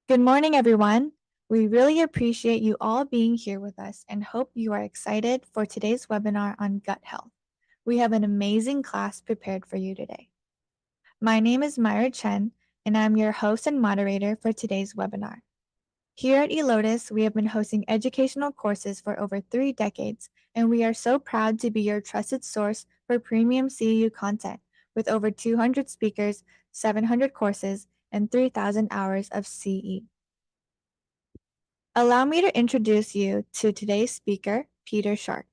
Good morning, everyone. We really appreciate you all being here with us and hope you are excited for today's webinar on gut health. We have an amazing class prepared for you today. My name is Myra Chen, and I'm your host and moderator for today's webinar. Here at eLotus, we have been hosting educational courses for over 3 decades, and we are so proud to be your trusted source for premium CEU content with over 200 speakers, 700 courses, and 3,000 hours of CE. Allow me to introduce you to today's speaker, Peter Shark.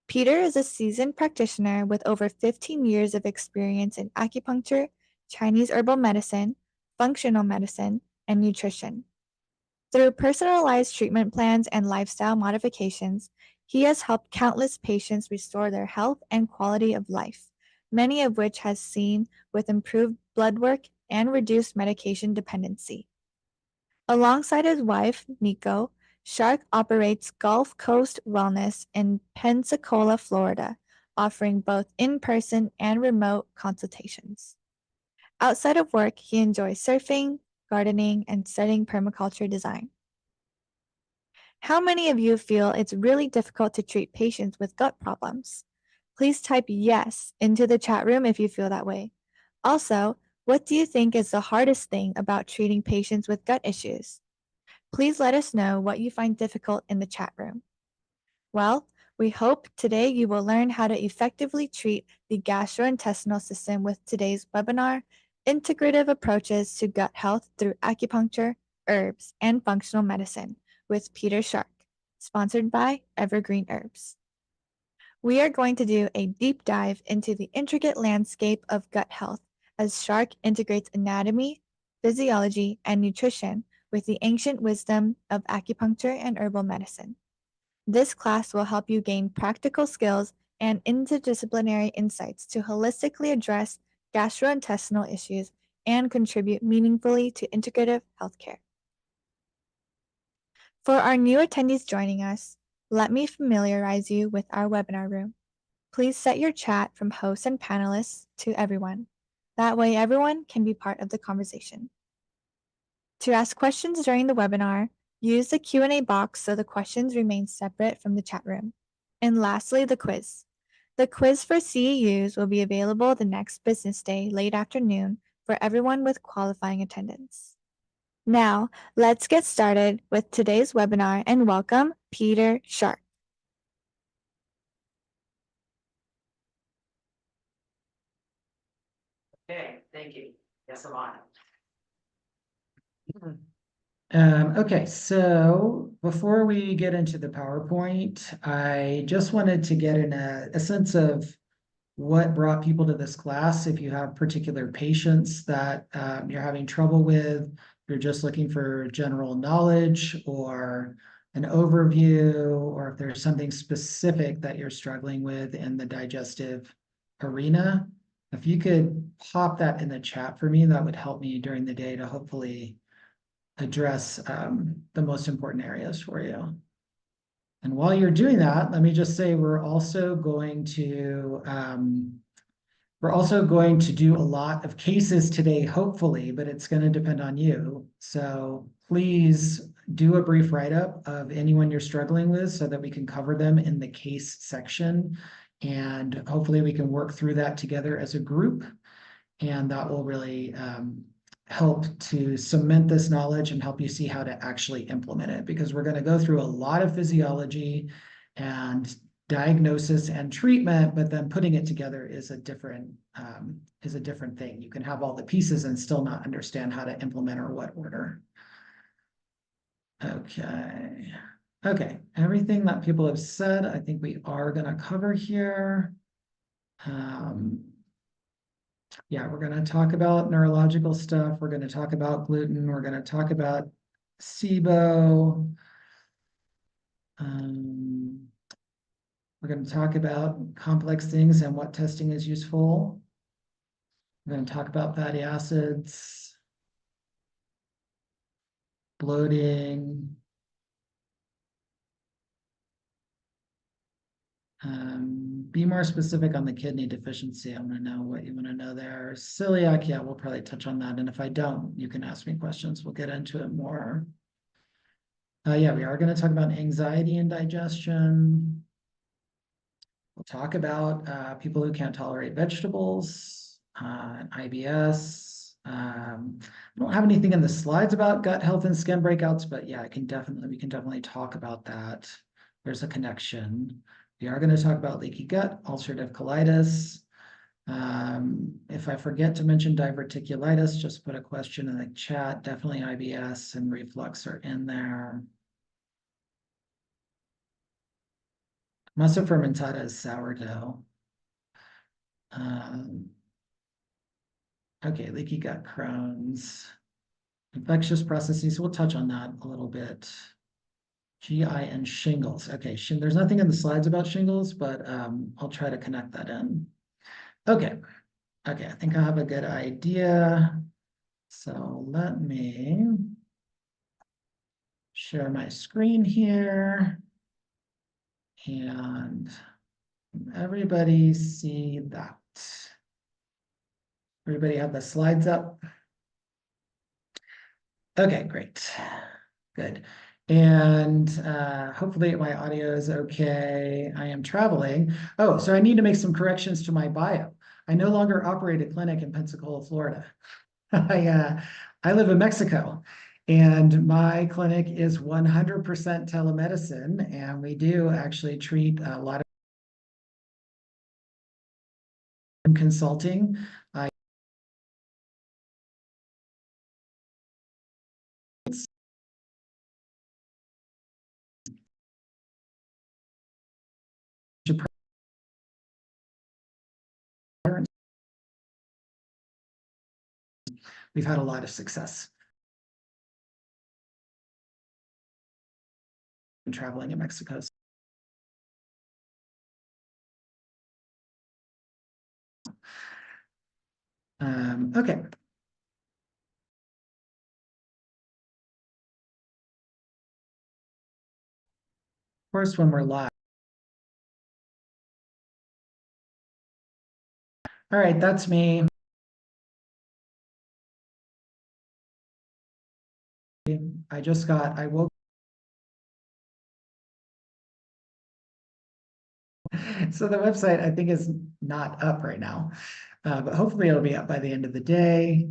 Peter is a seasoned practitioner with over 15 years of experience in acupuncture, Chinese herbal medicine, functional medicine, and nutrition. Through personalized treatment plans and lifestyle modifications, he has helped countless patients restore their health and quality of life, many of which has seen with improved blood work and reduced medication dependency. Alongside his wife, Nico, Shark operates Gulf Coast Wellness in Pensacola, Florida, offering both in-person and remote consultations. Outside of work, he enjoys surfing, gardening, and studying permaculture design. How many of you feel it's really difficult to treat patients with gut problems? Please type yes into the chat room if you feel that way. Also, what do you think is the hardest thing about treating patients with gut issues? Please let us know what you find difficult in the chat room. Well, we hope today you will learn how to effectively treat the gastrointestinal system with today's webinar, Integrative Approaches to Gut Health Through Acupuncture, Herbs, and Functional Medicine with Peter Shark, sponsored by Evergreen Herbs. We are going to do a deep dive into the intricate landscape of gut health as Shark integrates anatomy, physiology, and nutrition with the ancient wisdom of acupuncture and herbal medicine. This class will help you gain practical skills and interdisciplinary insights to holistically address gastrointestinal issues and contribute meaningfully to integrative healthcare. For our new attendees joining us, let me familiarize you with our webinar room. Please set your chat from hosts and panelists to everyone. That way everyone can be part of the conversation. To ask questions during the webinar, use the Q&A box so the questions remain separate from the chat room. And lastly, the quiz. The quiz for CEUs will be available the next business day, late afternoon, for everyone with qualifying attendance. Now, let's get started with today's webinar and welcome Peter Shark. Okay, thank you. Yes, I'm on. Okay, so before we get into the PowerPoint, I just wanted to get in a sense of what brought people to this class. If you have particular patients that you're having trouble with, you're just looking for general knowledge or an overview, or if there's something specific that you're struggling with in the digestive arena, if you could pop that in the chat for me, that would help me during the day to hopefully address the most important areas for you. And while you're doing that, let me just say we're also going to do a lot of cases today, hopefully, but it's going to depend on you. So please do a brief write-up of anyone you're struggling with so that we can cover them in the case section. And hopefully we can work through that together as a group. And that will really help to cement this knowledge and help you see how to actually implement it, because we're going to go through a lot of physiology and diagnosis and treatment, but then putting it together is a different thing. You can have all the pieces and still not understand how to implement or what order. Okay, everything that people have said, I think we are going to cover here. Yeah, we're going to talk about neurological stuff. We're going to talk about gluten. We're going to talk about SIBO. We're going to talk about complex things and what testing is useful. We're going to talk about fatty acids, bloating, Be more specific on the kidney deficiency. I want to know what you want to know there. Celiac, yeah, we'll probably touch on that. And if I don't, you can ask me questions. We'll get into it more. Yeah, we are going to talk about anxiety and digestion. We'll talk about people who can't tolerate vegetables, IBS. I don't have anything in the slides about gut health and skin breakouts, but yeah, we can definitely talk about that. There's a connection. We are going to talk about leaky gut, ulcerative colitis. If I forget to mention diverticulitis, just put a question in the chat. Definitely IBS and reflux are in there. Massa fermentata is sourdough. Okay, leaky gut, Crohn's, infectious processes. We'll touch on that a little bit. GI and shingles. Okay, there's nothing in the slides about shingles, but I'll try to connect that in. Okay, I think I have a good idea. So let me share my screen here. And everybody see that. Everybody have the slides up? Okay, great. Good. And hopefully my audio is okay. I am traveling. Oh, so I need to make some corrections to my bio. I no longer operate a clinic in Pensacola, Florida. I live in Mexico, and my clinic is 100% telemedicine, and we do actually treat a lot of consulting. We've had a lot of success in traveling in Mexico. Okay. First, when we're live. All right, that's me. I woke. So the website, I think, is not up right now, but hopefully it'll be up by the end of the day.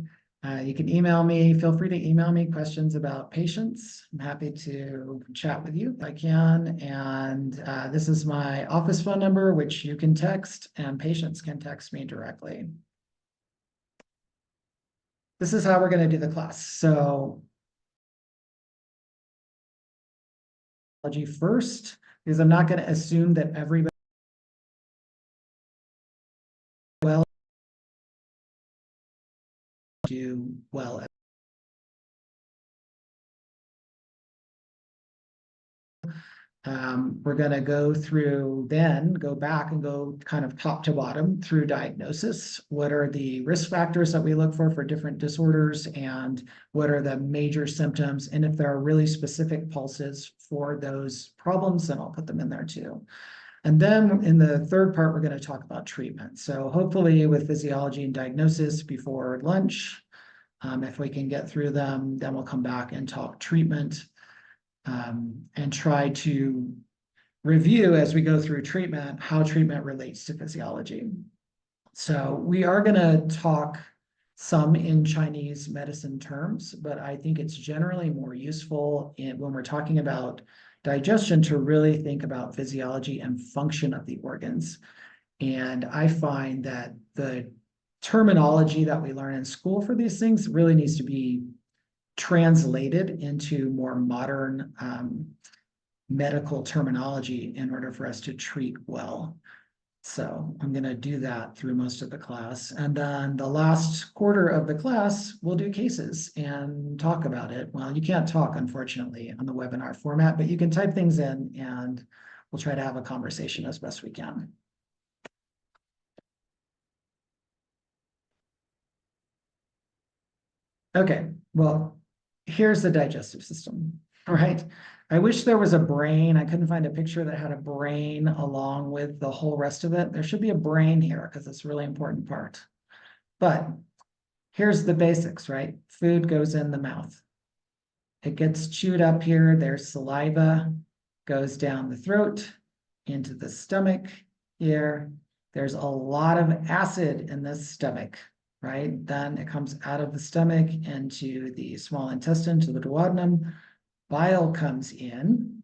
You can email me. Feel free to email me questions about patients. I'm happy to chat with you if I can. And this is my office phone number, which you can text, and patients can text me directly. This is how we're going to do the class. So first, because I'm not going to assume that everybody do well. We're going to go back and go kind of top to bottom through diagnosis. What are the risk factors that we look for different disorders, and what are the major symptoms? And if there are really specific pulses for those problems, then I'll put them in there too. And then in the third part, we're going to talk about treatment. So hopefully with physiology and diagnosis before lunch, if we can get through them, then we'll come back and talk treatment. And try to review as we go through treatment, how treatment relates to physiology. So we are going to talk some in Chinese medicine terms, but I think it's generally more useful when we're talking about digestion to really think about physiology and function of the organs. And I find that the terminology that we learn in school for these things really needs to be translated into more modern medical terminology in order for us to treat well. So I'm going to do that through most of the class. And then the last quarter of the class, we'll do cases and talk about it. Well, you can't talk, unfortunately, on the webinar format, but you can type things in and we'll try to have a conversation as best we can. Okay, well, here's the digestive system, right? I wish there was a brain. I couldn't find a picture that had a brain along with the whole rest of it. There should be a brain here because it's a really important part. But here's the basics, right? Food goes in the mouth. It gets chewed up here. There's saliva, goes down the throat, into the stomach here. There's a lot of acid in the stomach, right? Then it comes out of the stomach into the small intestine, to the duodenum. Bile comes in,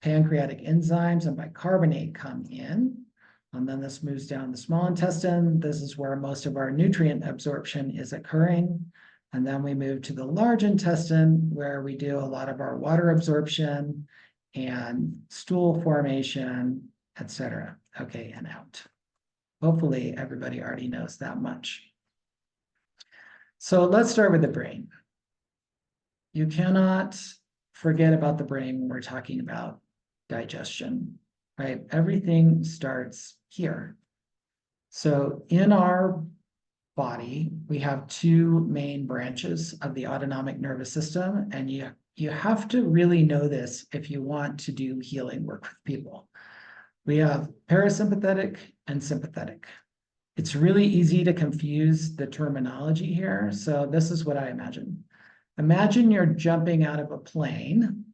pancreatic enzymes and bicarbonate come in, and then this moves down the small intestine. This is where most of our nutrient absorption is occurring. And then we move to the large intestine, where we do a lot of our water absorption and stool formation, etc. Okay, and out. Hopefully everybody already knows that much. So let's start with the brain. You cannot forget about the brain when we're talking about digestion, right? Everything starts here. So in our body, we have two main branches of the autonomic nervous system, and you have to really know this if you want to do healing work with people. We have parasympathetic and sympathetic. It's really easy to confuse the terminology here. So this is what I imagine. Imagine you're jumping out of a plane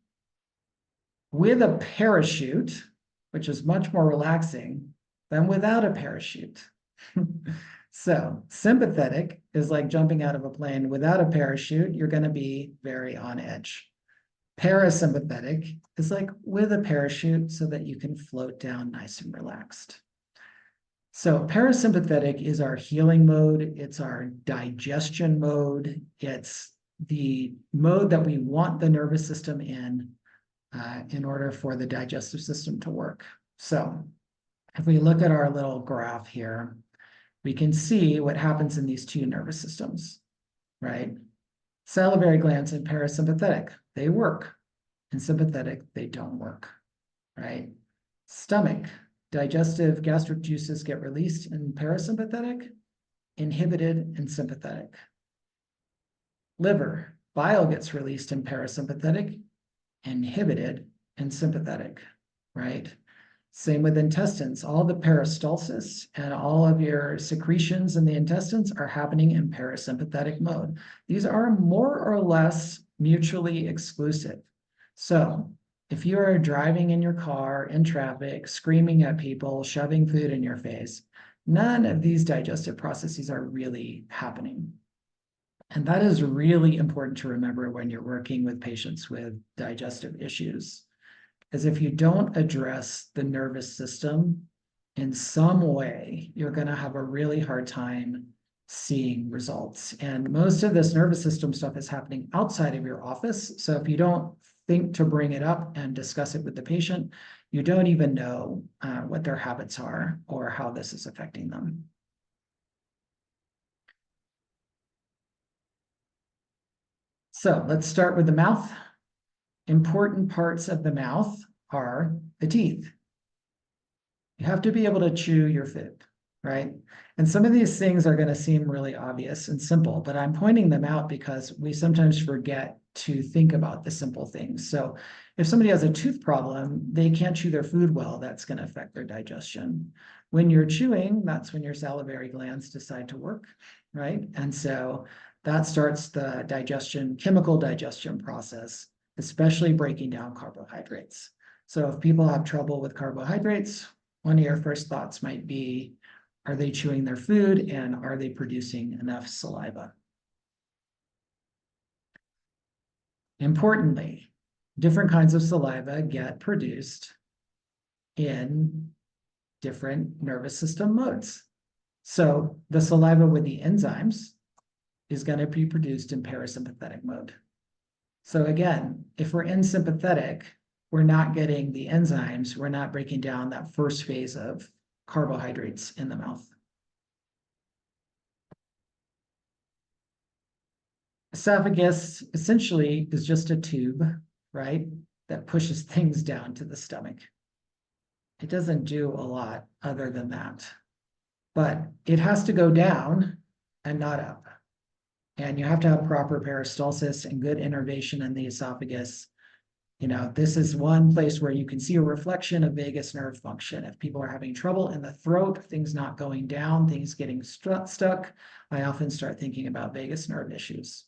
with a parachute, which is much more relaxing than without a parachute. So sympathetic is like jumping out of a plane without a parachute. You're going to be very on edge. Parasympathetic is like with a parachute so that you can float down nice and relaxed. So parasympathetic is our healing mode. It's our digestion mode. It's the mode that we want the nervous system in order for the digestive system to work. So if we look at our little graph here, we can see what happens in these two nervous systems, right? Salivary glands in parasympathetic, they work. In sympathetic, they don't work, right? Stomach, digestive gastric juices get released in parasympathetic, inhibited in sympathetic. Liver, bile gets released in parasympathetic, inhibited in sympathetic, right? Same with intestines. All the peristalsis and all of your secretions in the intestines are happening in parasympathetic mode. These are more or less mutually exclusive. So if you are driving in your car in traffic, screaming at people, shoving food in your face, none of these digestive processes are really happening. And that is really important to remember when you're working with patients with digestive issues, is if you don't address the nervous system in some way, you're going to have a really hard time seeing results. And most of this nervous system stuff is happening outside of your office. So if you don't think to bring it up and discuss it with the patient, you don't even know what their habits are or how this is affecting them. So let's start with the mouth. Important parts of the mouth are the teeth. You have to be able to chew your food, right? And some of these things are going to seem really obvious and simple, but I'm pointing them out because we sometimes forget to think about the simple things. So if somebody has a tooth problem, they can't chew their food well, that's going to affect their digestion. When you're chewing, that's when your salivary glands decide to work, right? And so that starts the chemical digestion process, especially breaking down carbohydrates. So if people have trouble with carbohydrates, one of your first thoughts might be, are they chewing their food and are they producing enough saliva? Importantly, different kinds of saliva get produced in different nervous system modes. So the saliva with the enzymes is going to be produced in parasympathetic mode. So again, if we're in sympathetic, we're not getting the enzymes, we're not breaking down that first phase of carbohydrates in the mouth. Esophagus essentially is just a tube, right, that pushes things down to the stomach. It doesn't do a lot other than that, but it has to go down and not up. And you have to have proper peristalsis and good innervation in the esophagus This is one place where you can see a reflection of vagus nerve function. If people are having trouble in the throat, things not going down, things getting stuck, I often start thinking about vagus nerve issues.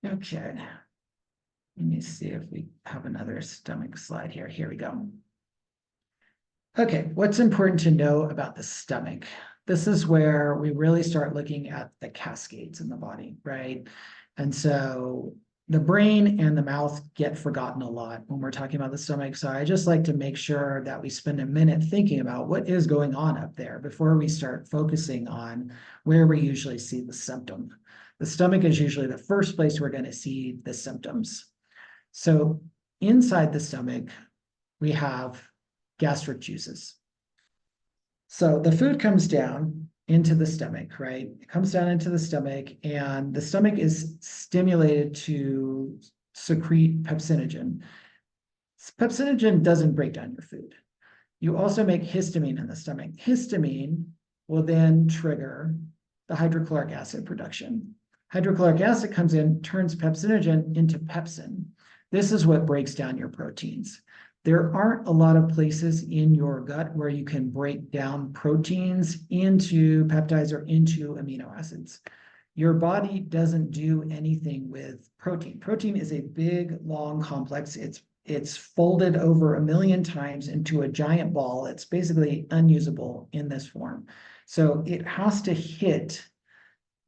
Okay. Let me see if we have another stomach slide here. Here we go. Okay, what's important to know about the stomach? This is where we really start looking at the cascades in the body, right? And so the brain and the mouth get forgotten a lot when we're talking about the stomach. So I just like to make sure that we spend a minute thinking about what is going on up there before we start focusing on where we usually see the symptom. The stomach is usually the first place we're going to see the symptoms. So inside the stomach, we have gastric juices. So the food comes down into the stomach, right? It comes down into the stomach, and the stomach is stimulated to secrete pepsinogen. Pepsinogen doesn't break down your food. You also make histamine in the stomach. Histamine will then trigger the hydrochloric acid production. Hydrochloric acid comes in, turns pepsinogen into pepsin. This is what breaks down your proteins. There aren't a lot of places in your gut where you can break down proteins into peptides or into amino acids. Your body doesn't do anything with protein. Protein is a big, long complex. It's folded over 1,000,000 times into a giant ball. It's basically unusable in this form. So it has to hit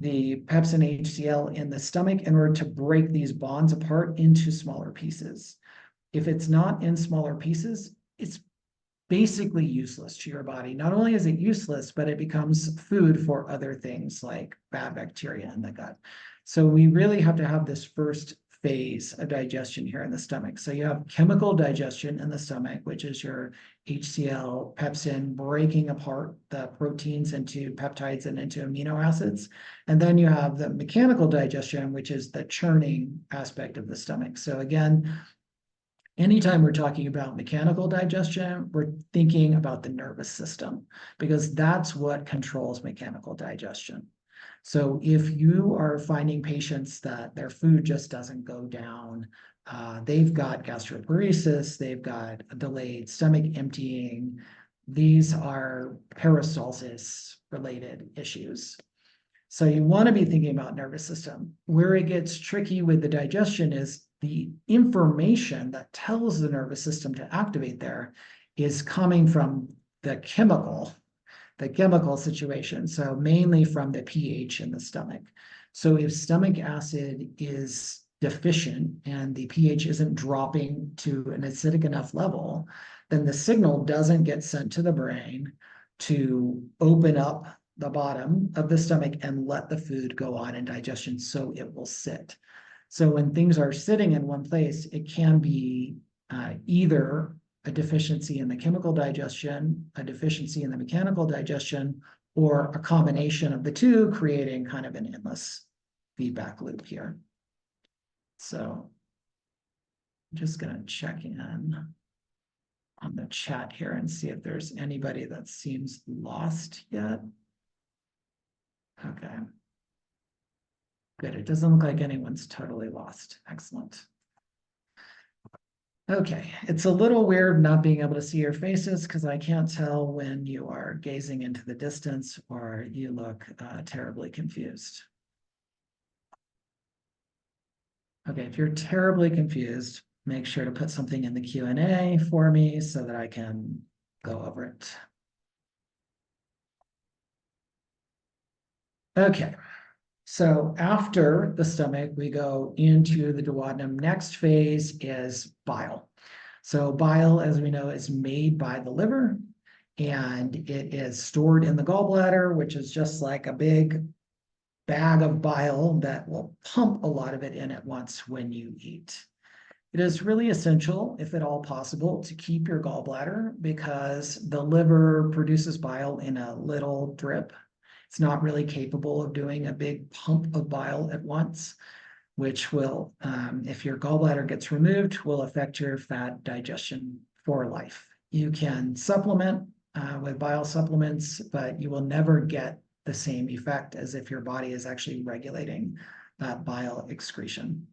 the pepsin HCl in the stomach in order to break these bonds apart into smaller pieces. If it's not in smaller pieces, it's basically useless to your body. Not only is it useless, but it becomes food for other things like bad bacteria in the gut. So we really have to have this first phase of digestion here in the stomach. So you have chemical digestion in the stomach, which is your HCl, pepsin, breaking apart the proteins into peptides and into amino acids. And then you have the mechanical digestion, which is the churning aspect of the stomach. So again, anytime we're talking about mechanical digestion, we're thinking about the nervous system because that's what controls mechanical digestion. So if you are finding patients that their food just doesn't go down, they've got gastroparesis, they've got a delayed stomach emptying, these are peristalsis related issues. So you want to be thinking about nervous system. Where it gets tricky with the digestion is the information that tells the nervous system to activate there is coming from the chemical situation. So mainly from the pH in the stomach. So if stomach acid is deficient and the pH isn't dropping to an acidic enough level, then the signal doesn't get sent to the brain to open up the bottom of the stomach and let the food go on in digestion so it will sit. So when things are sitting in one place, it can be either a deficiency in the chemical digestion, a deficiency in the mechanical digestion, or a combination of the two, creating kind of an endless feedback loop here. So I'm just going to check in on the chat here and see if there's anybody that seems lost yet. Okay. Good. It doesn't look like anyone's totally lost. Excellent. Okay. It's a little weird not being able to see your faces because I can't tell when you are gazing into the distance or you look terribly confused. Okay. If you're terribly confused, make sure to put something in the Q&A for me so that I can go over it. Okay. So after the stomach, we go into the duodenum. Next phase is bile. So bile, as we know, is made by the liver, and it is stored in the gallbladder, which is just like a big bag of bile that will pump a lot of it in at once when you eat. It is really essential, if at all possible, to keep your gallbladder because the liver produces bile in a little drip. It's not really capable of doing a big pump of bile at once, which will, if your gallbladder gets removed, will affect your fat digestion for life. You can supplement with bile supplements, but you will never get the same effect as if your body is actually regulating bile excretion.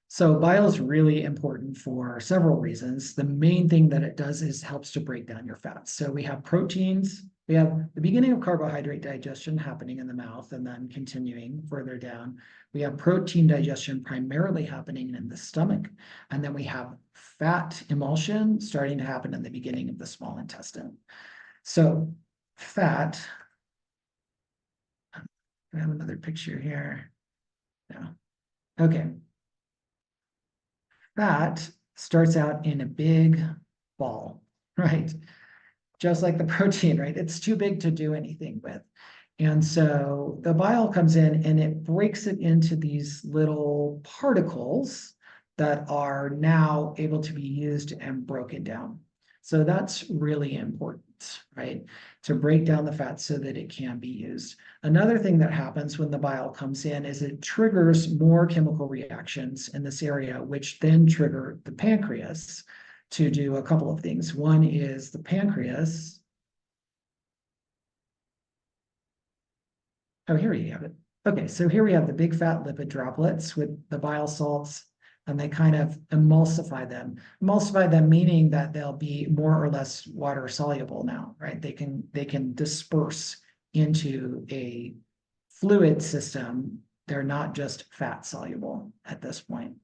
So bile is really important for several reasons. The main thing that it does is helps to break down your fats. So we have proteins, we have the beginning of carbohydrate digestion happening in the mouth and then continuing further down. We have protein digestion primarily happening in the stomach. And then we have fat emulsion starting to happen in the beginning of the small intestine. So fat, I have another picture here. No. Okay. Fat starts out in a big ball, right? Just like the protein, right? It's too big to do anything with. And so the bile comes in and it breaks it into these little particles that are now able to be used and broken down. So that's really important, right? To break down the fat so that it can be used. Another thing that happens when the bile comes in is it triggers more chemical reactions in this area, which then trigger the pancreas to do a couple of things. One is the pancreas. Oh, here you have it. Okay, so here we have the big fat lipid droplets with the bile salts, and they kind of emulsify them. Emulsify them meaning that they'll be more or less water soluble now, right? They can disperse into a fluid system. They're not just fat soluble at this point,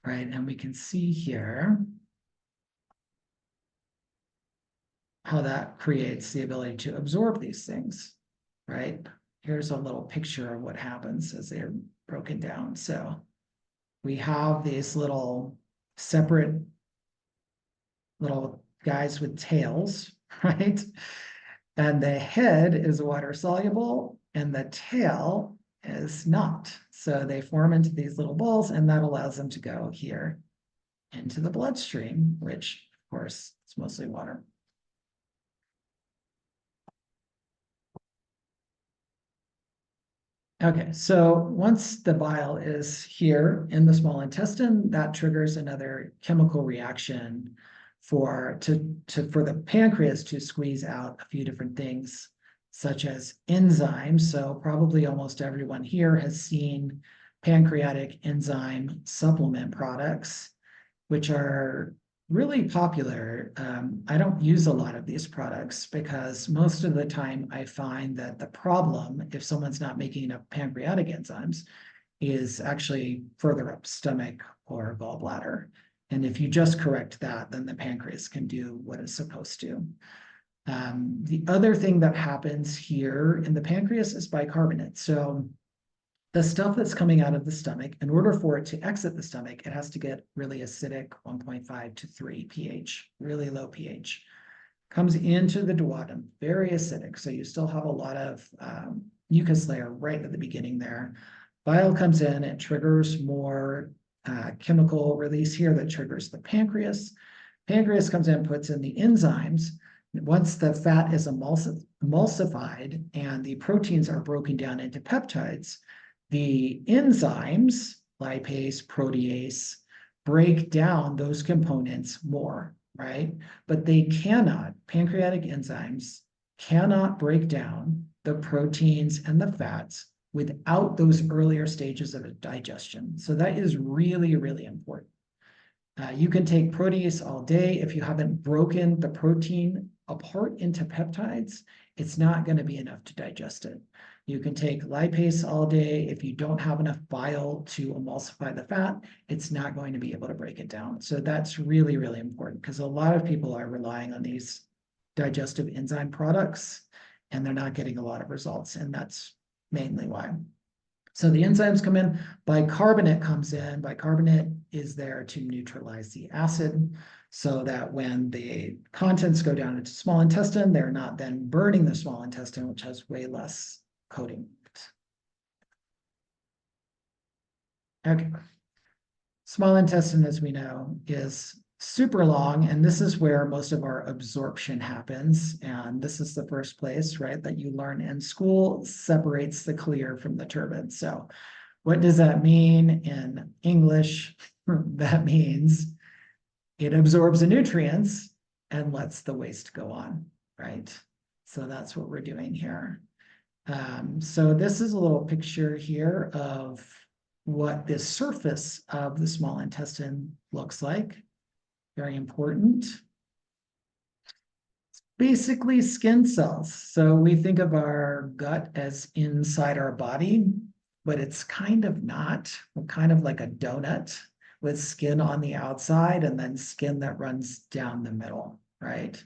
right? And we can see here how that creates the ability to absorb these things, right? Here's a little picture of what happens as they're broken down. So we have these little separate little guys with tails, right? And the head is water soluble and the tail is not. So they form into these little balls and that allows them to go here into the bloodstream, which of course is mostly water. Okay, so once the bile is here in the small intestine, that triggers another chemical reaction for the pancreas to squeeze out a few different things, such as enzymes. So probably almost everyone here has seen pancreatic enzyme supplement products, which are really popular. I don't use a lot of these products because most of the time I find that the problem, if someone's not making enough pancreatic enzymes, is actually further up stomach or gallbladder. And if you just correct that, then the pancreas can do what it's supposed to. The other thing that happens here in the pancreas is bicarbonate. So the stuff that's coming out of the stomach, in order for it to exit the stomach, it has to get really acidic, 1.5 to 3 pH, really low pH. Comes into the duodenum, very acidic. So you still have a lot of mucus layer right at the beginning there. Bile comes in, it triggers more chemical release here that triggers the pancreas. Pancreas comes in, puts in the enzymes. Once the fat is emulsified and the proteins are broken down into peptides, the enzymes, lipase, protease, break down those components more, right? But they cannot, pancreatic enzymes cannot break down the proteins and the fats without those earlier stages of digestion. So that is really, really important. You can take protease all day. If you haven't broken the protein apart into peptides, it's not going to be enough to digest it. You can take lipase all day. If you don't have enough bile to emulsify the fat, it's not going to be able to break it down. So that's really, really important because a lot of people are relying on these digestive enzyme products and they're not getting a lot of results. And that's mainly why. So the enzymes come in, bicarbonate comes in. Bicarbonate is there to neutralize the acid so that when the contents go down into small intestine, they're not then burning the small intestine, which has way less coating. Okay. Small intestine, as we know, is super long, and this is where most of our absorption happens. And this is the first place, right, that you learn in school separates the clear from the turbid. So what does that mean in English? That means it absorbs the nutrients and lets the waste go on, right? So that's what we're doing here. So this is a little picture here of what the surface of the small intestine looks like. Very important. Basically skin cells. So we think of our gut as inside our body, but it's kind of not. We're kind of like a donut with skin on the outside and then skin that runs down the middle, right?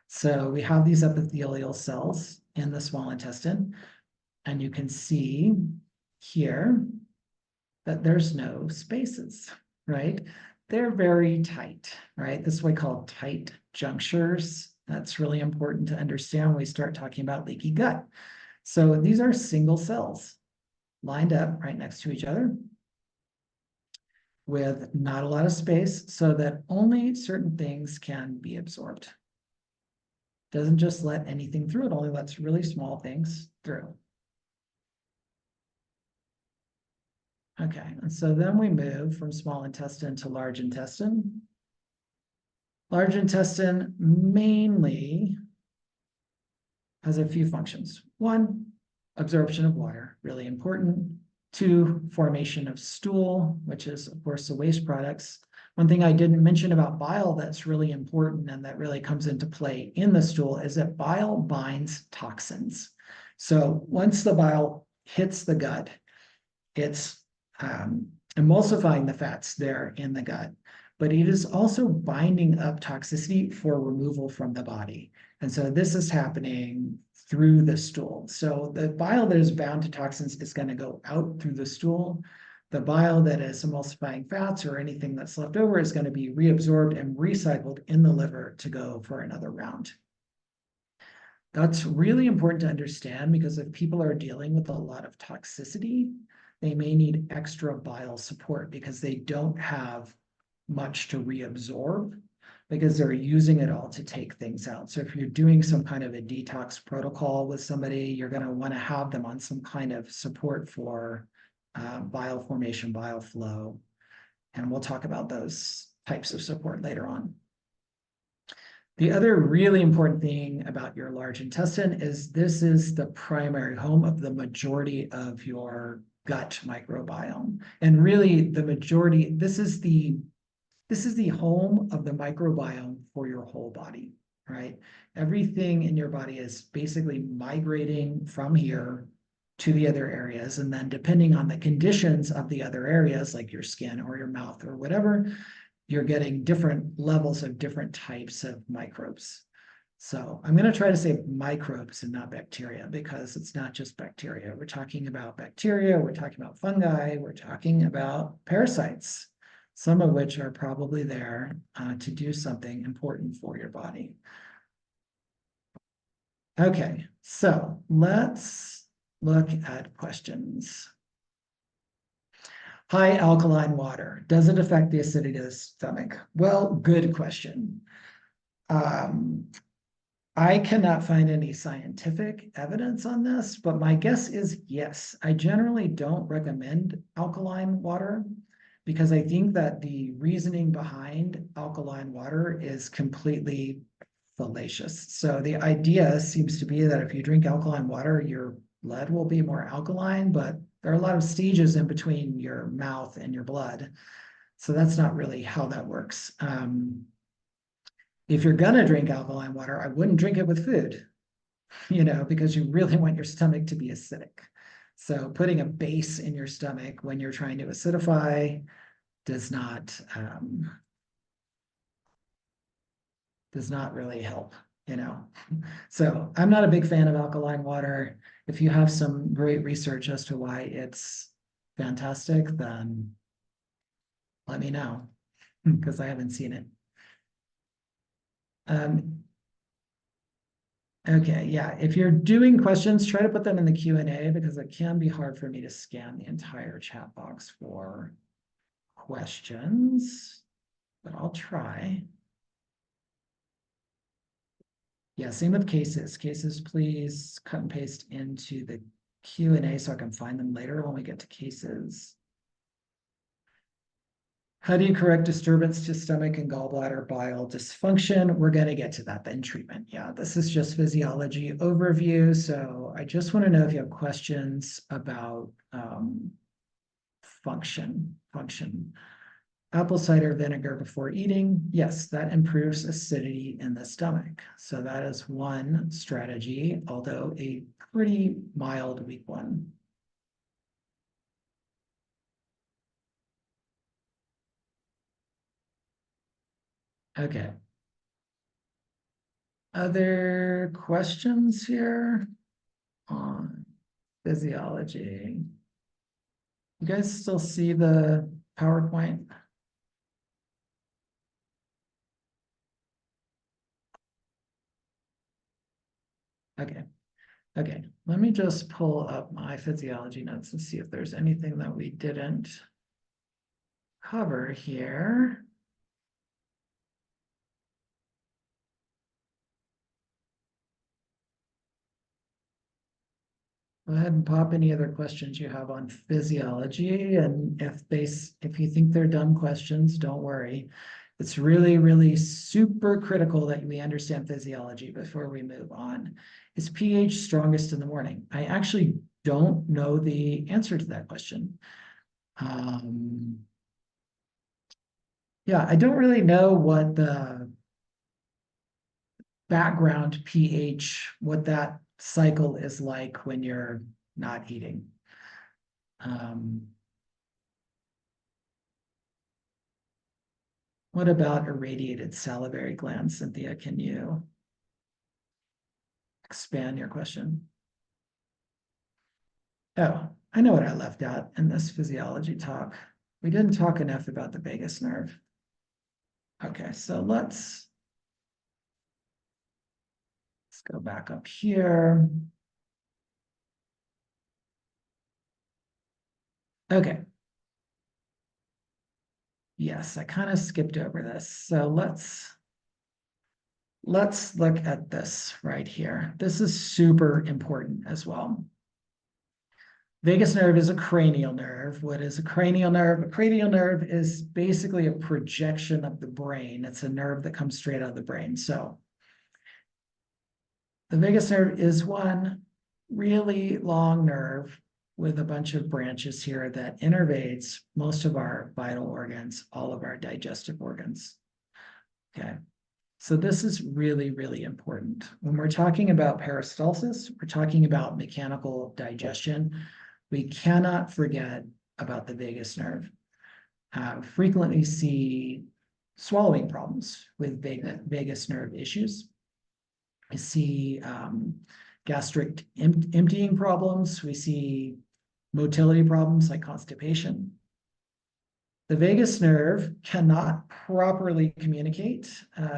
So we have these epithelial cells in the small intestine, and you can see here that there's no spaces, right? They're very tight, right? This is what we call tight junctures. That's really important to understand when we start talking about leaky gut. So these are single cells lined up right next to each other with not a lot of space so that only certain things can be absorbed. Doesn't just let anything through, it only lets really small things through. Okay, and so then we move from small intestine to large intestine. Large intestine mainly has a few functions. One, absorption of water, really important. Two, formation of stool, which is, of course, the waste products. One thing I didn't mention about bile that's really important and that really comes into play in the stool is that bile binds toxins. So once the bile hits the gut, it's emulsifying the fats there in the gut, but it is also binding up toxicity for removal from the body. And so this is happening through the stool. So the bile that is bound to toxins is going to go out through the stool. The bile that is emulsifying fats or anything that's left over is going to be reabsorbed and recycled in the liver to go for another round. That's really important to understand because if people are dealing with a lot of toxicity, they may need extra bile support because they don't have much to reabsorb because they're using it all to take things out. So if you're doing some kind of a detox protocol with somebody, you're going to want to have them on some kind of support for bile formation, bile flow. And we'll talk about those types of support later on. The other really important thing about your large intestine is this is the primary home of the majority of your gut microbiome. And really the majority, this is the home of the microbiome for your whole body, right? Everything in your body is basically migrating from here to the other areas. And then depending on the conditions of the other areas, like your skin or your mouth or whatever, you're getting different levels of different types of microbes. So I'm going to try to say microbes and not bacteria because it's not just bacteria. We're talking about bacteria, we're talking about fungi, we're talking about parasites, some of which are probably there to do something important for your body. Okay, so let's look at questions. High alkaline water, does it affect the acidity of the stomach? Well, good question. I cannot find any scientific evidence on this, but my guess is yes. I generally don't recommend alkaline water because I think that the reasoning behind alkaline water is completely fallacious. So the idea seems to be that if you drink alkaline water, your blood will be more alkaline, but there are a lot of stages in between your mouth and your blood. So that's not really how that works. If you're gonna drink alkaline water, I wouldn't drink it with food, because you really want your stomach to be acidic. So putting a base in your stomach when you're trying to acidify does not really help, So I'm not a big fan of alkaline water. If you have some great research as to why it's fantastic, then let me know because I haven't seen it. Okay, yeah, if you're doing questions, try to put them in the Q&A because it can be hard for me to scan the entire chat box for questions, but I'll try. Yeah, same with cases. Cases, please cut and paste into the Q&A so I can find them later when we get to cases. How do you correct disturbance to stomach and gallbladder bile dysfunction? We're going to get to that in treatment. Yeah, this is just physiology overview. So I just want to know if you have questions about function. Apple cider vinegar before eating. Yes, that improves acidity in the stomach. So that is one strategy, although a pretty mild, weak one. Okay. Other questions here on physiology? You guys still see the PowerPoint? Okay. Okay, let me just pull up my physiology notes and see if there's anything that we didn't cover here. Go ahead and pop any other questions you have on physiology, and if you think they're dumb questions, don't worry. It's really, really super critical that we understand physiology before we move on. Is pH strongest in the morning? I actually don't know the answer to that question. Yeah, I don't really know what the background pH, what that cycle is like when you're not eating. What about irradiated salivary glands? Cynthia, can you expand your question? Oh, I know what I left out in this physiology talk. We didn't talk enough about the vagus nerve. Okay, so let's go back up here. Okay. Yes, I kind of skipped over this. So let's look at this right here. This is super important as well. Vagus nerve is a cranial nerve. What is a cranial nerve? A cranial nerve is basically a projection of the brain. It's a nerve that comes straight out of the brain. So the vagus nerve is one really long nerve with a bunch of branches here that innervates most of our vital organs, all of our digestive organs. Okay. So this is really, really important. When we're talking about peristalsis, we're talking about mechanical digestion. We cannot forget about the vagus nerve. Frequently see swallowing problems with vagus nerve issues. I see gastric emptying problems. We see motility problems like constipation. The vagus nerve cannot properly communicate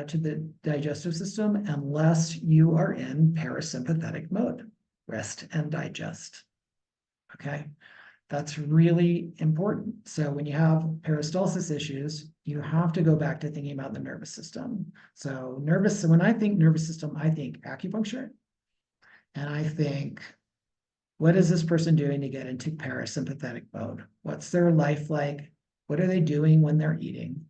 to the digestive system unless you are in parasympathetic mode, rest and digest. Okay, that's really important. So when you have peristalsis issues, you have to go back to thinking about the nervous system. So when I think nervous system, I think acupuncture. And I think, what is this person doing to get into parasympathetic mode? What's their life like? What are they doing when they're eating?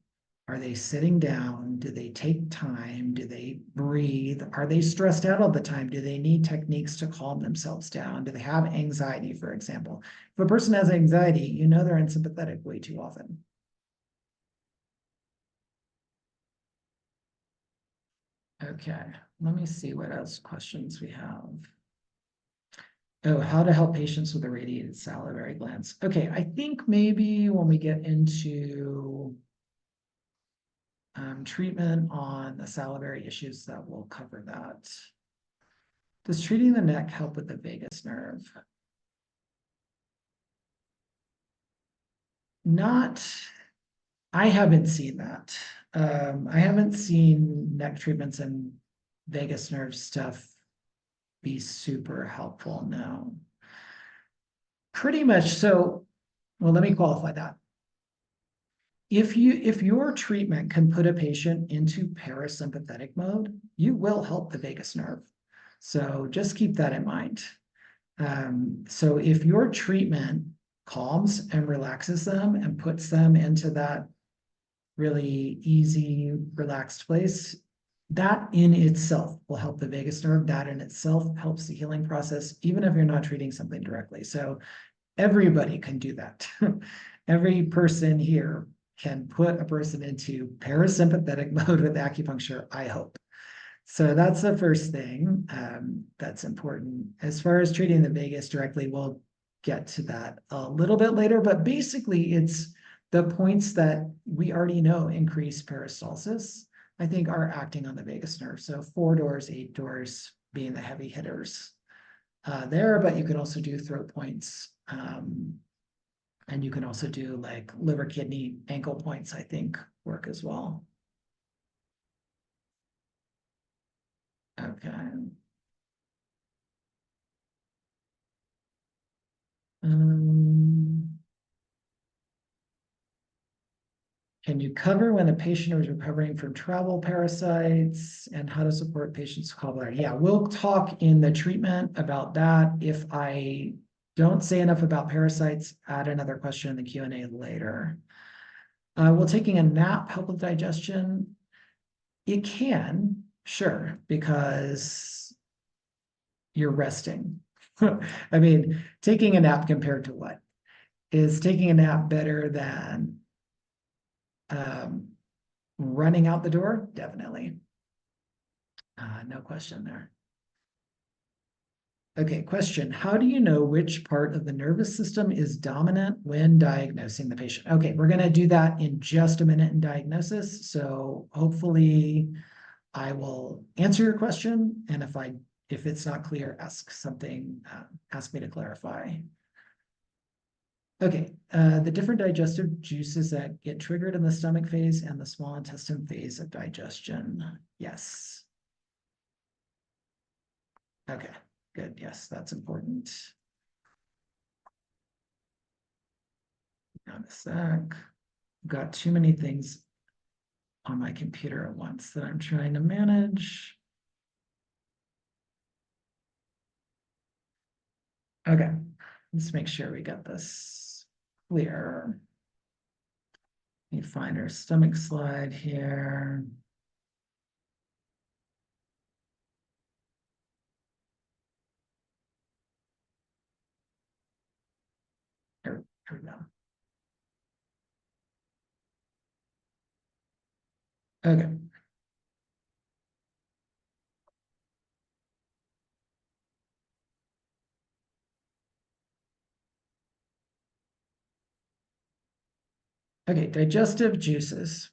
Are they sitting down? Do they take time? Do they breathe? Are they stressed out all the time? Do they need techniques to calm themselves down? Do they have anxiety, for example? If a person has anxiety, you know they're unsympathetic way too often. Okay, let me see what else questions we have. Oh, how to help patients with irradiated salivary glands. Okay, I think maybe when we get into treatment on the salivary issues, that will cover that. Does treating the neck help with the vagus nerve? I haven't seen that. I haven't seen neck treatments and vagus nerve stuff be super helpful, no. Pretty much so, well, let me qualify that. If your treatment can put a patient into parasympathetic mode, you will help the vagus nerve. So just keep that in mind. So if your treatment calms and relaxes them and puts them into that really easy, relaxed place. That in itself will help the vagus nerve. That in itself helps the healing process, even if you're not treating something directly. So everybody can do that. Every person here can put a person into parasympathetic mode with acupuncture, I hope. So that's the first thing that's important. As far as treating the vagus directly, we'll get to that a little bit later, but basically it's the points that we already know increase peristalsis, I think, are acting on the vagus nerve. So 4 doors, 8 doors being the heavy hitters there, but you can also do throat points. And you can also do like liver, kidney, ankle points, I think, work as well. Okay. Can you cover when a patient is recovering from travel parasites and how to support patients' gallbladder? Yeah, we'll talk in the treatment about that. If I don't say enough about parasites, add another question in the Q&A later. Will taking a nap help with digestion? It can, sure, because you're resting. I mean, taking a nap compared to what? Is taking a nap better than running out the door? Definitely. No question there. Okay, question. How do you know which part of the nervous system is dominant when diagnosing the patient? Okay, we're going to do that in just a minute in diagnosis. So hopefully I will answer your question. And if it's not clear, ask something, ask me to clarify. Okay, the different digestive juices that get triggered in the stomach phase and the small intestine phase of digestion. Yes. Okay, good. Yes, that's important. Not a sec. Got too many things on my computer at once that I'm trying to manage. Okay, let's make sure we got this clear. Let me find our stomach slide here. Here we go. Okay. Okay, digestive juices.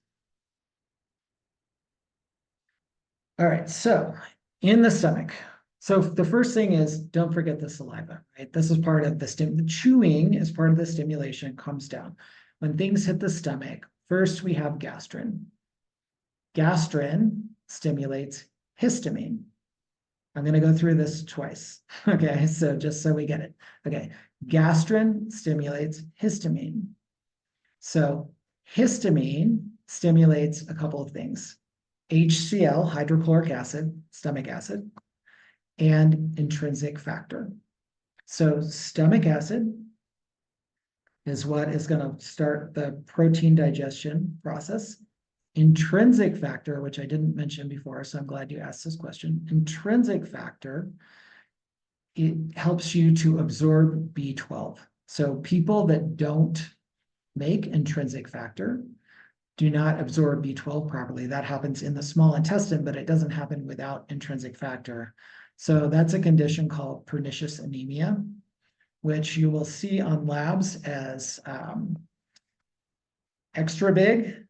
All right, so in the stomach. So the first thing is, don't forget the saliva, right? This is part of the chewing is part of the stimulation, comes down. When things hit the stomach, first we have gastrin. Gastrin stimulates histamine. I'm going to go through this twice. Okay, so just so we get it. Okay, gastrin stimulates histamine. So histamine stimulates a couple of things. HCl, hydrochloric acid, stomach acid, and intrinsic factor. So stomach acid is what is going to start the protein digestion process. Intrinsic factor, which I didn't mention before, so I'm glad you asked this question. Intrinsic factor, it helps you to absorb B12. So people that don't make intrinsic factor do not absorb B12 properly. That happens in the small intestine, but it doesn't happen without intrinsic factor. So that's a condition called pernicious anemia, which you will see on labs as extra big,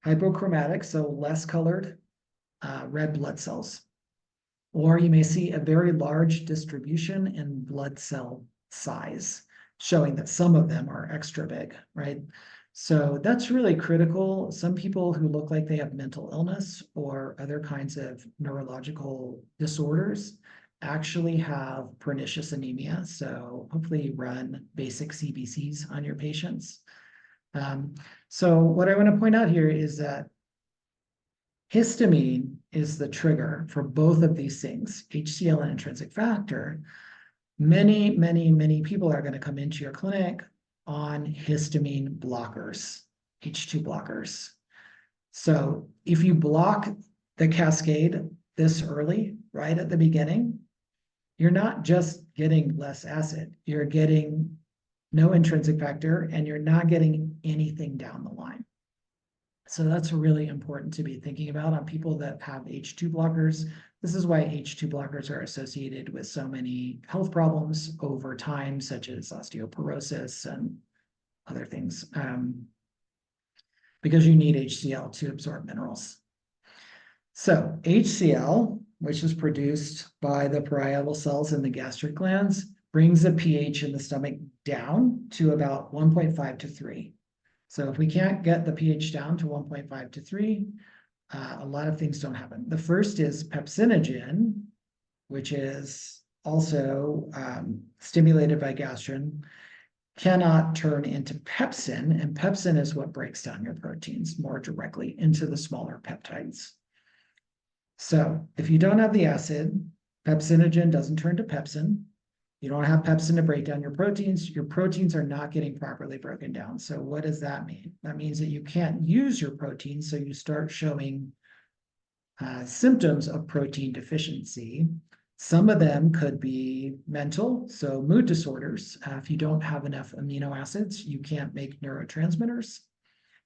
hypochromatic, so less colored red blood cells. Or you may see a very large distribution in blood cell size, showing that some of them are extra big, right? So that's really critical. Some people who look like they have mental illness or other kinds of neurological disorders actually have pernicious anemia. So hopefully run basic CBCs on your patients. So what I want to point out here is that histamine is the trigger for both of these things, HCl and intrinsic factor. Many people are going to come into your clinic on histamine blockers, H2 blockers. So if you block the cascade this early, right at the beginning, you're not just getting less acid, you're getting no intrinsic factor, and you're not getting anything down the line. So that's really important to be thinking about on people that have H2 blockers. This is why H2 blockers are associated with so many health problems over time, such as osteoporosis and other things, because you need HCl to absorb minerals. So HCl, which is produced by the parietal cells in the gastric glands, brings the pH in the stomach down to about 1.5 to 3. So if we can't get the pH down to 1.5 to 3, a lot of things don't happen. The first is pepsinogen, which is also stimulated by gastrin, cannot turn into pepsin, and pepsin is what breaks down your proteins more directly into the smaller peptides. So if you don't have the acid, pepsinogen doesn't turn to pepsin. You don't have pepsin to break down your proteins are not getting properly broken down. So what does that mean? That means that you can't use your proteins, so you start showing symptoms of protein deficiency. Some of them could be mental, so mood disorders. If you don't have enough amino acids, you can't make neurotransmitters.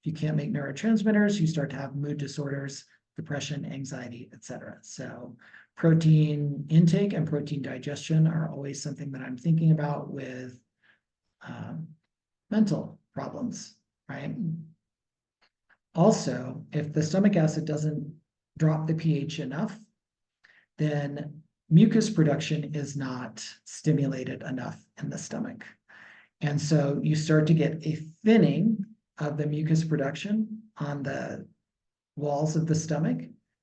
If you can't make neurotransmitters, you start to have mood disorders, depression, anxiety, etc. So protein intake and protein digestion are always something that I'm thinking about with mental problems, right? Also, if the stomach acid doesn't drop the pH enough, then mucus production is not stimulated enough in the stomach. And so you start to get a thinning of the mucus production on the walls of the stomach,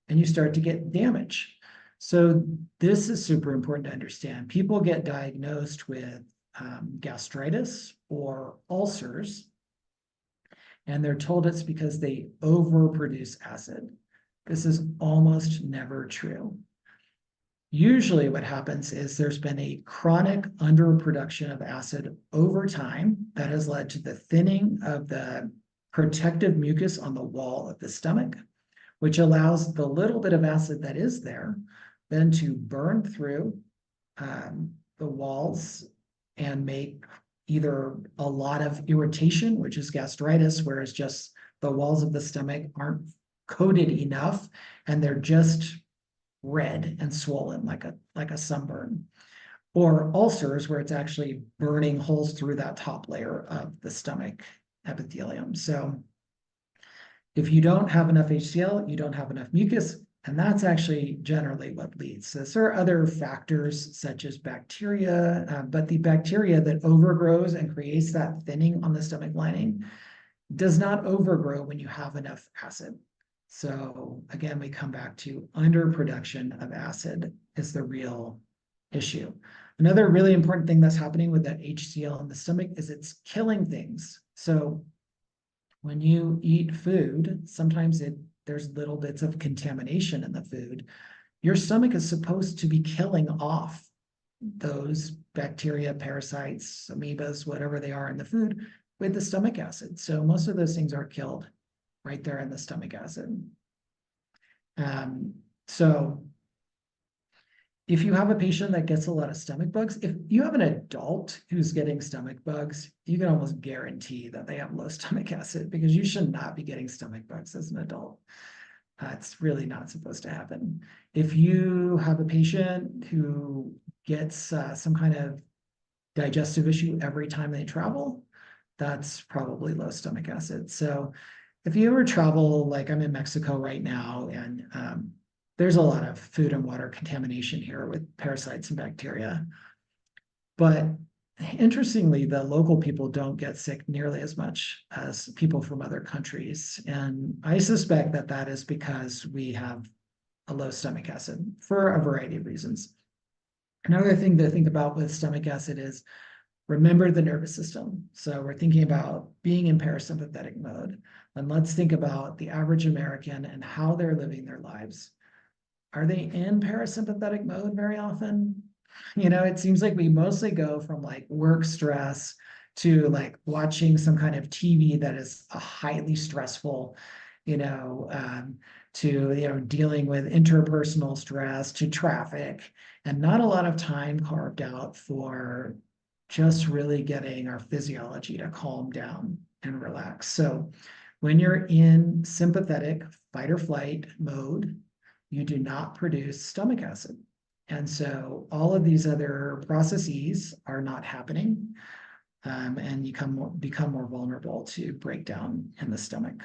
and you start to get damage. So this is super important to understand. People get diagnosed with gastritis or ulcers, and they're told it's because they overproduce acid. This is almost never true. Usually what happens is there's been a chronic underproduction of acid over time that has led to the thinning of the protective mucus on the wall of the stomach, which allows the little bit of acid that is there then to burn through the walls and make either a lot of irritation, which is gastritis, whereas just the walls of the stomach aren't coated enough and they're just red and swollen like a sunburn, or ulcers where it's actually burning holes through that top layer of the stomach epithelium. So if you don't have enough HCl, you don't have enough mucus, and that's actually generally what leads. So there are other factors such as bacteria, but the bacteria that overgrows and creates that thinning on the stomach lining does not overgrow when you have enough acid. So again, we come back to underproduction of acid is the real issue. Another really important thing that's happening with that HCl in the stomach is it's killing things. So when you eat food, sometimes there's little bits of contamination in the food. Your stomach is supposed to be killing off those bacteria, parasites, amoebas, whatever they are in the food with the stomach acid. So most of those things are killed right there in the stomach acid. So if you have a patient that gets a lot of stomach bugs, if you have an adult who's getting stomach bugs, you can almost guarantee that they have low stomach acid because you should not be getting stomach bugs as an adult. It's really not supposed to happen. If you have a patient who gets some kind of digestive issue every time they travel, that's probably low stomach acid. So if you ever travel, like I'm in Mexico right now, and there's a lot of food and water contamination here with parasites and bacteria. But interestingly, the local people don't get sick nearly as much as people from other countries. And I suspect that that is because we have a low stomach acid for a variety of reasons. Another thing to think about with stomach acid is remember the nervous system. So we're thinking about being in parasympathetic mode. And let's think about the average American and how they're living their lives. Are they in parasympathetic mode very often? You know, it seems like we mostly go from like work stress to like watching some kind of TV that is highly stressful. to dealing with interpersonal stress, to traffic, and not a lot of time carved out for just really getting our physiology to calm down and relax. So when you're in sympathetic fight or flight mode, you do not produce stomach acid. And so all of these other processes are not happening, and you become more vulnerable to breakdown in the stomach.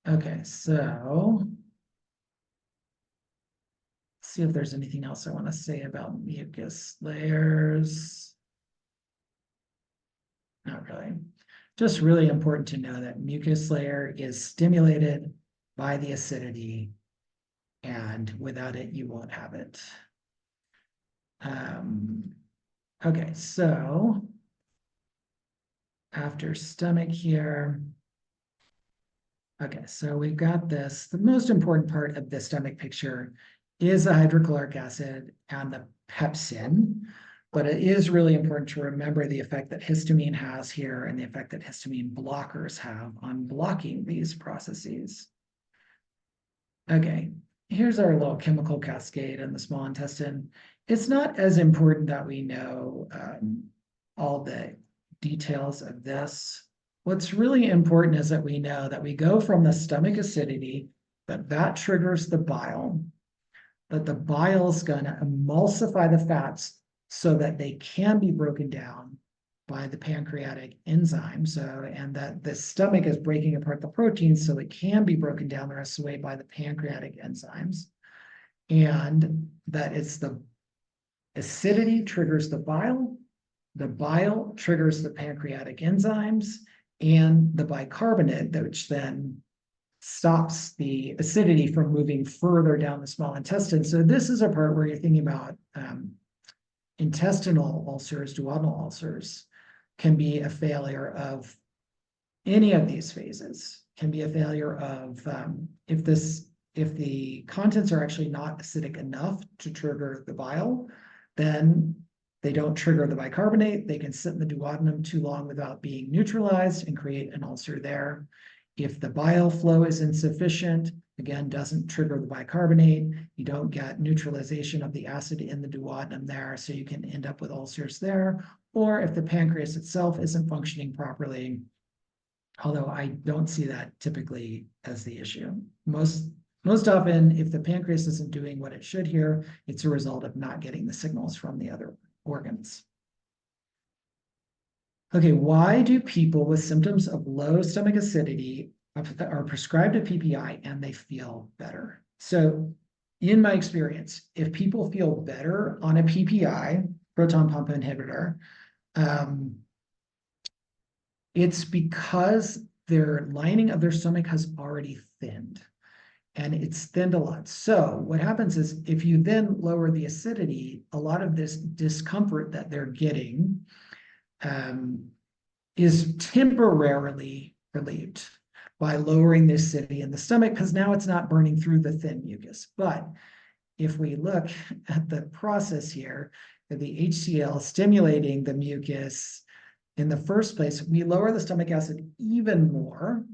Okay, so let's see if there's anything else I want to say about mucus layers. Not really. Just really important to know that mucus layer is stimulated by the acidity, and without it, you won't have it. Okay, so after stomach here. Okay, so we've got this. The most important part of the stomach picture is the hydrochloric acid and the pepsin, but it is really important to remember the effect that histamine has here and the effect that histamine blockers have on blocking these processes. Okay, here's our little chemical cascade in the small intestine. It's not as important that we know all the details of this. What's really important is that we know that we go from the stomach acidity, that triggers the bile, that the bile is going to emulsify the fats so that they can be broken down by the pancreatic enzyme. And that the stomach is breaking apart the proteins so it can be broken down the rest of the way by the pancreatic enzymes. And that it's the acidity triggers the bile triggers the pancreatic enzymes, and the bicarbonate, which then stops the acidity from moving further down the small intestine. So this is a part where you're thinking about intestinal ulcers, duodenal ulcers, can be a failure of any of these phases, can be a failure of if the contents are actually not acidic enough to trigger the bile, then they don't trigger the bicarbonate. They can sit in the duodenum too long without being neutralized and create an ulcer there. If the bile flow is insufficient, again, doesn't trigger the bicarbonate, you don't get neutralization of the acid in the duodenum there, so you can end up with ulcers there. Or if the pancreas itself isn't functioning properly, although I don't see that typically as the issue. Most often, if the pancreas isn't doing what it should here, it's a result of not getting the signals from the other organs. Okay, why do people with symptoms of low stomach acidity are prescribed a PPI and they feel better? So in my experience, if people feel better on a PPI, proton pump inhibitor, it's because their lining of their stomach has already thinned. And it's thinned a lot. So what happens is if you then lower the acidity, a lot of this discomfort that they're getting is temporarily relieved by lowering the acidity in the stomach, because now it's not burning through the thin mucus. But if we look at the process here, the HCl stimulating the mucus in the first place, we lower the stomach acid even more.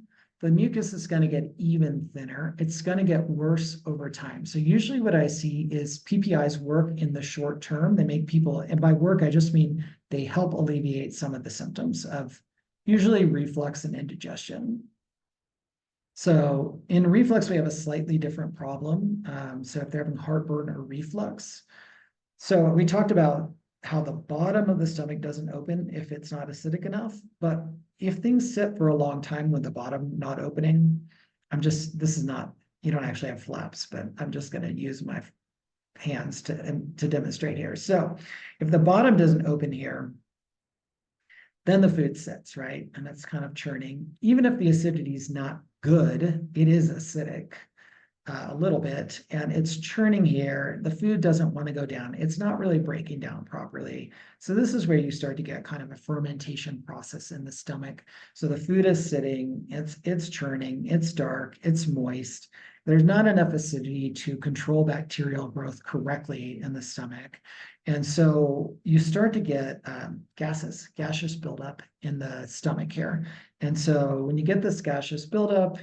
The mucus is going to get even thinner. It's going to get worse over time. So usually what I see is PPIs work in the short term. They make people, and by work, I just mean they help alleviate some of the symptoms of usually reflux and indigestion. So in reflux, we have a slightly different problem. So if they're having heartburn or reflux. So we talked about how the bottom of the stomach doesn't open if it's not acidic enough, but if things sit for a long time with the bottom not opening, this is not, you don't actually have flaps, but I'm just going to use my hands to demonstrate here. So if the bottom doesn't open here, then the food sits, right? And that's kind of churning. Even if the acidity is not good, it is acidic a little bit, and it's churning here. The food doesn't want to go down. It's not really breaking down properly. So this is where you start to get kind of a fermentation process in the stomach. So the food is sitting, it's churning, it's dark, it's moist. There's not enough acidity to control bacterial growth correctly in the stomach. And so you start to get gaseous buildup in the stomach here. And so when you get this gaseous buildup,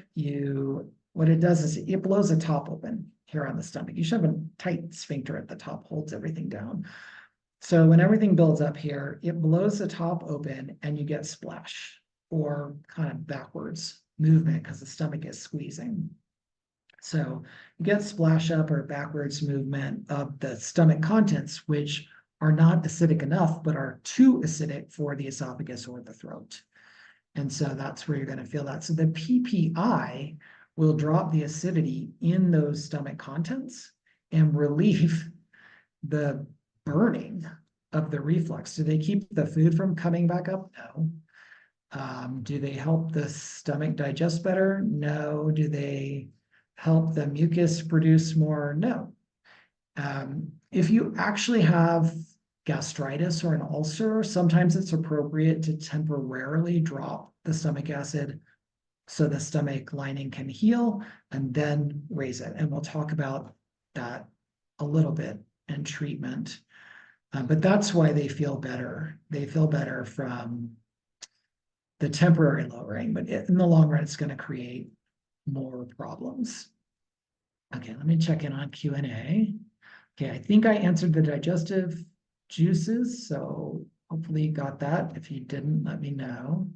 what it does is it blows the top open here on the stomach. You should have a tight sphincter at the top, holds everything down. So when everything builds up here, it blows the top open and you get splash or kind of backwards movement because the stomach is squeezing. So you get splash up or backwards movement of the stomach contents, which are not acidic enough, but are too acidic for the esophagus or the throat. And so that's where you're going to feel that. So the PPI will drop the acidity in those stomach contents and relieve the burning of the reflux. Do they keep the food from coming back up? No. Do they help the stomach digest better? No. Do they help the mucus produce more? No. If you actually have gastritis or an ulcer, sometimes it's appropriate to temporarily drop the stomach acid so the stomach lining can heal and then raise it. And we'll talk about that a little bit in treatment. But that's why they feel better. They feel better from the temporary lowering, but in the long run, it's going to create more problems. Okay, let me check in on Q&A. Okay, I think I answered the digestive juices, so hopefully you got that. If you didn't, let me know.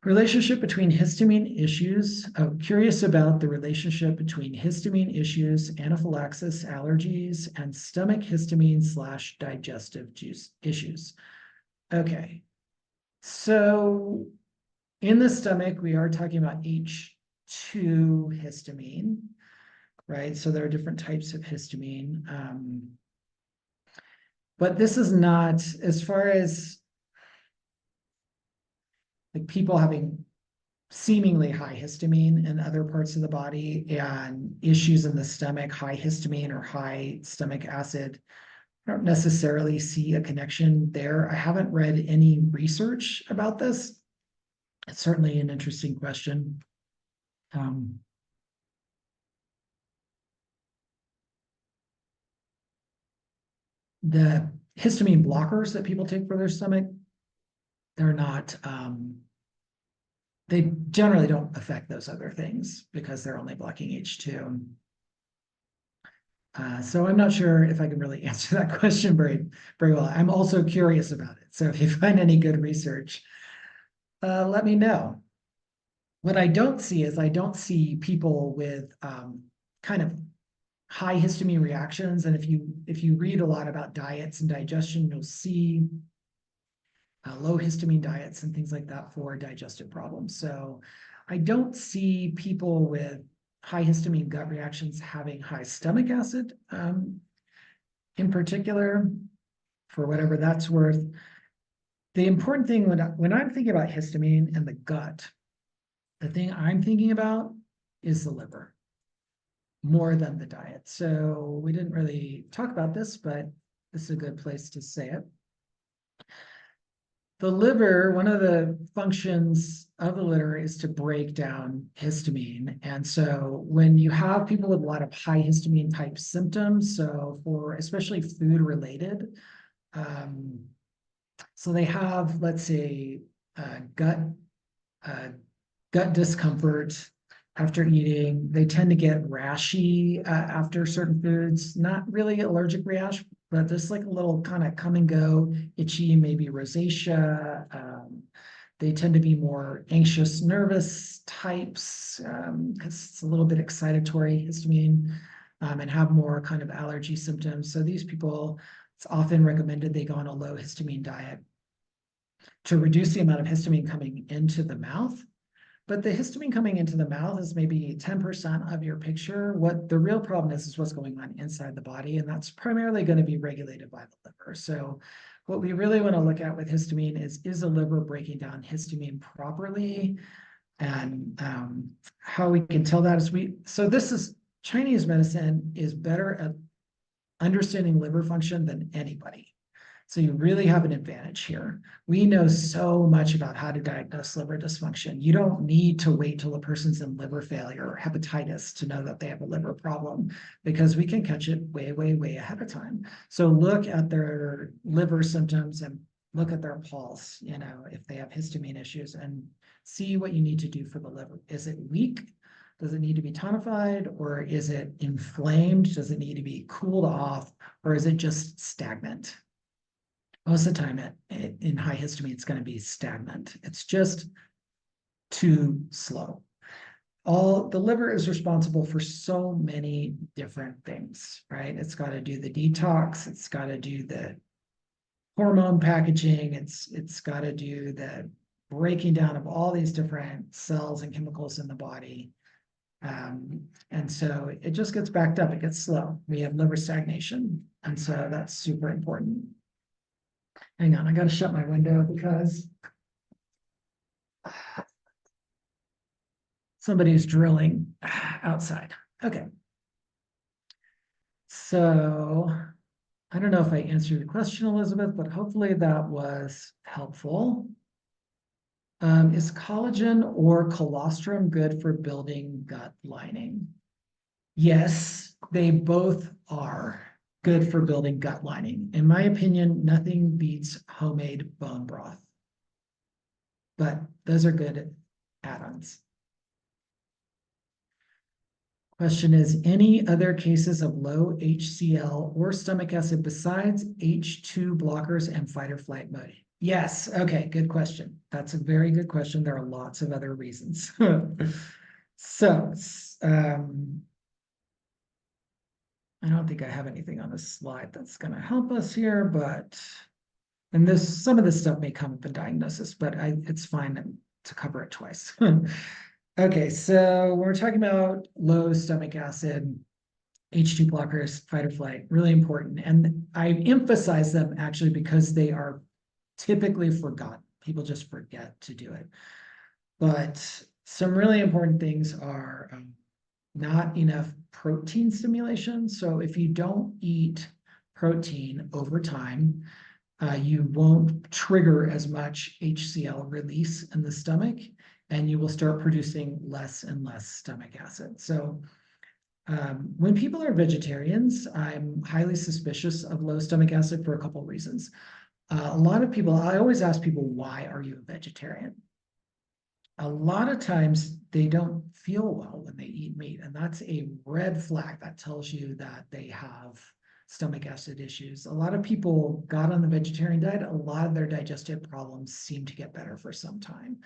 Relationship between histamine issues. I'm curious about the relationship between histamine issues, anaphylaxis, allergies, and stomach histamine / digestive juice issues. Okay, so in the stomach, we are talking about H2 histamine, right? So there are different types of histamine. But this is not, as far as like people having seemingly high histamine in other parts of the body and issues in the stomach, high histamine or high stomach acid, I don't necessarily see a connection there. I haven't read any research about this. It's certainly an interesting question. The histamine blockers that people take for their stomach, they're not, they generally don't affect those other things because they're only blocking H2. So I'm not sure if I can really answer that question very well. I'm also curious about it. So if you find any good research, let me know. What I don't see is I don't see people with kind of high histamine reactions. And if you read a lot about diets and digestion, you'll see low histamine diets and things like that for digestive problems. So I don't see people with high histamine gut reactions having high stomach acid in particular, for whatever that's worth. The important thing when I'm thinking about histamine and the gut, the thing I'm thinking about is the liver more than the diet. So we didn't really talk about this, but this is a good place to say it. The liver, one of the functions of the liver is to break down histamine. And so when you have people with a lot of high histamine type symptoms, so for especially food related, so they have, let's say, gut discomfort after eating. They tend to get rashy after certain foods, not really allergic rash, but just like a little kind of come and go, itchy, maybe rosacea. They tend to be more anxious, nervous types because it's a little bit excitatory, histamine, and have more kind of allergy symptoms. So these people, it's often recommended they go on a low histamine diet to reduce the amount of histamine coming into the mouth. But the histamine coming into the mouth is maybe 10% of your picture. What the real problem is what's going on inside the body, and that's primarily going to be regulated by the liver. So what we really want to look at with histamine is the liver breaking down histamine properly? And how we can tell that is Chinese medicine is better at understanding liver function than anybody. So you really have an advantage here. We know so much about how to diagnose liver dysfunction. You don't need to wait till a person's in liver failure or hepatitis to know that they have a liver problem, because we can catch it way, way, way ahead of time. So look at their liver symptoms and look at their pulse, if they have histamine issues, and see what you need to do for the liver. Is it weak? Does it need to be tonified, or is it inflamed? Does it need to be cooled off, or is it just stagnant? Most of the time in high histamine, it's going to be stagnant. It's just too slow. The liver is responsible for so many different things, right? It's got to do the detox. It's got to do the hormone packaging. It's got to do the breaking down of all these different cells and chemicals in the body. And so it just gets backed up. It gets slow. We have liver stagnation. And so that's super important. Hang on, I got to shut my window because somebody's drilling outside. Okay. So I don't know if I answered your question, Elizabeth, but hopefully that was helpful. Is collagen or colostrum good for building gut lining? Yes, they both are good for building gut lining. In my opinion, nothing beats homemade bone broth. But those are good add-ons. Question is, any other cases of low HCl or stomach acid besides H2 blockers and fight or flight mode? Yes, okay, good question. That's a very good question. There are lots of other reasons. So, I don't think I have anything on this slide that's going to help us here, but, and some of this stuff may come up in diagnosis, but it's fine to cover it twice. Okay, so when we're talking about low stomach acid, H2 blockers, fight or flight, really important. And I emphasize them actually because they are typically forgotten. People just forget to do it. But some really important things are not enough protein stimulation. So if you don't eat protein over time, you won't trigger as much HCl release in the stomach, and you will start producing less and less stomach acid. So when people are vegetarians, I'm highly suspicious of low stomach acid for a couple of reasons. A lot of people, I always ask people, why are you a vegetarian? A lot of times they don't feel well when they eat meat, and that's a red flag that tells you that they have stomach acid issues. A lot of people got on the vegetarian diet, a lot of their digestive problems seem to get better for some time.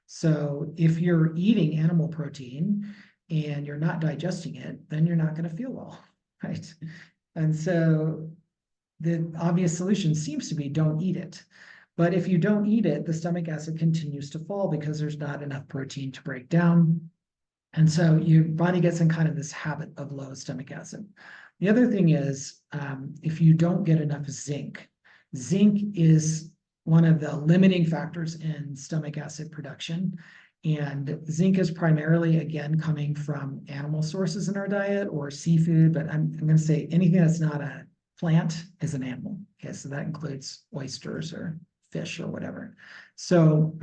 So if you're eating animal protein and you're not digesting it, then you're not going to feel well, right? And so the obvious solution seems to be don't eat it. But if you don't eat it, the stomach acid continues to fall because there's not enough protein to break down. And so your body gets in kind of this habit of low stomach acid. The other thing is, if you don't get enough zinc, zinc is one of the limiting factors in stomach acid production. And zinc is primarily, again, coming from animal sources in our diet or seafood, but I'm going to say anything that's not a plant is an animal. Okay, so that includes oysters or fish or whatever. So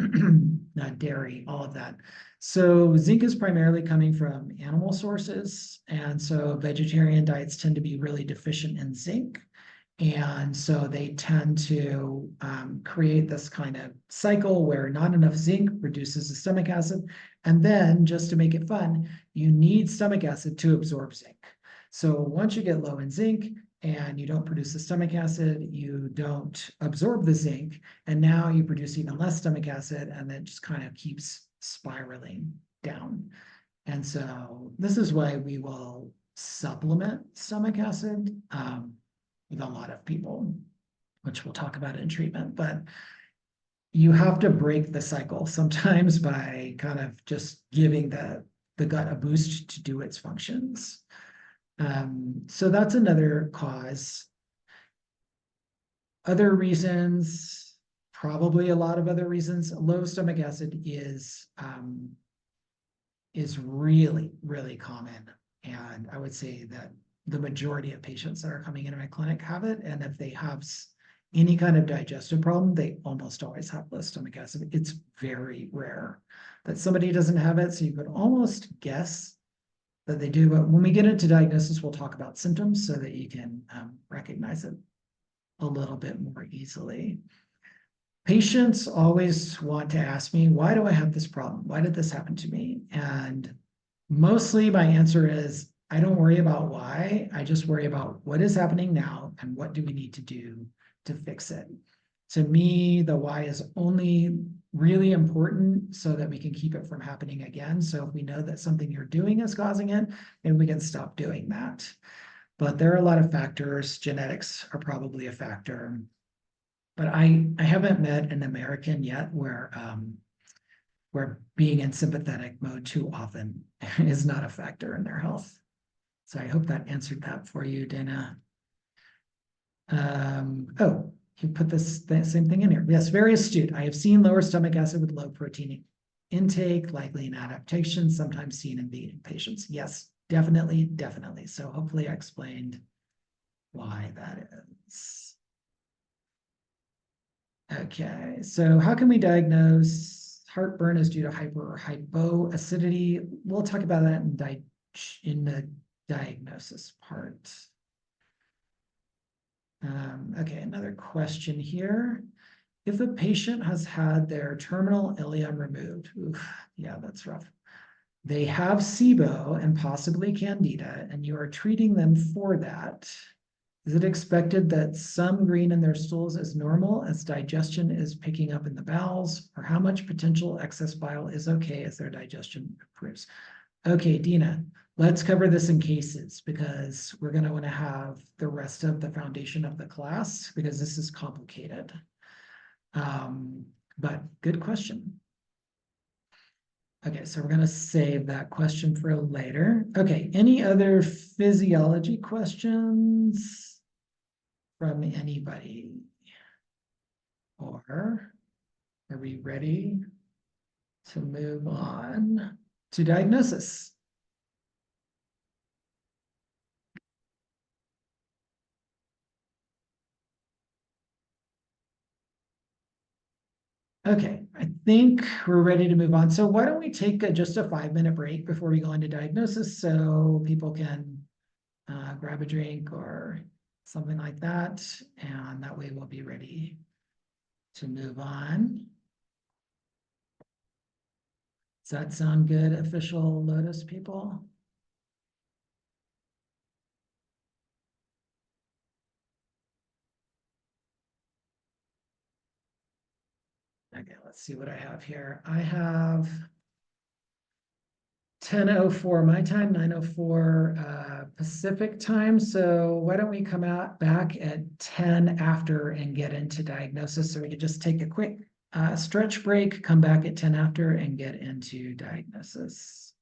not dairy, all of that. So zinc is primarily coming from animal sources. And so vegetarian diets tend to be really deficient in zinc. And so they tend to create this kind of cycle where not enough zinc reduces the stomach acid. And then just to make it fun, you need stomach acid to absorb zinc. So once you get low in zinc, and you don't produce the stomach acid, you don't absorb the zinc, and now you produce even less stomach acid, and then just kind of keeps spiraling down. And so this is why we will supplement stomach acid with a lot of people, which we'll talk about in treatment, but you have to break the cycle sometimes by kind of just giving the gut a boost to do its functions. So that's another cause. Other reasons, probably a lot of other reasons. Low stomach acid is really, really common. And I would say that the majority of patients that are coming into my clinic have it. And if they have any kind of digestive problem, they almost always have low stomach acid. It's very rare that somebody doesn't have it. So you could almost guess that they do. But when we get into diagnosis, we'll talk about symptoms so that you can recognize it a little bit more easily. Patients always want to ask me, why do I have this problem? Why did this happen to me? And mostly my answer is, I don't worry about why. I just worry about what is happening now and what do we need to do to fix it. To me, the why is only really important so that we can keep it from happening again. So if we know that something you're doing is causing it, then we can stop doing that. But there are a lot of factors. Genetics are probably a factor. But I haven't met an American yet where being in sympathetic mode too often is not a factor in their health. So I hope that answered that for you, Dana. Oh, you put this same thing in here. Yes, very astute. I have seen lower stomach acid with low protein intake, likely an adaptation, sometimes seen in vegan patients. Yes, definitely, definitely. So hopefully I explained why that is. Okay, so how can we diagnose heartburn is due to hyper or hypoacidity? We'll talk about that in the diagnosis part. Okay, another question here. If a patient has had their terminal ileum removed, oof, yeah, that's rough. They have SIBO and possibly Candida, and you are treating them for that. Is it expected that some green in their stools is normal as digestion is picking up in the bowels, or how much potential excess bile is okay as their digestion improves? Okay, Dina, let's cover this in cases because we're going to want to have the rest of the foundation of the class because this is complicated. But good question. Okay, so we're going to save that question for later. Okay, any other physiology questions from anybody? Or are we ready to move on to diagnosis? Okay, I think we're ready to move on. So why don't we take just a 5-minute break before we go into diagnosis so people can grab a drink or something like that. And that way we'll be ready to move on. Does that sound good, official Lotus people? Okay, let's see what I have here. I have 10:04 my time, 9:04 Pacific time. So why don't we come out back at 10 after and get into diagnosis so we could just take a quick stretch break, come back at 10 after and get into diagnosis.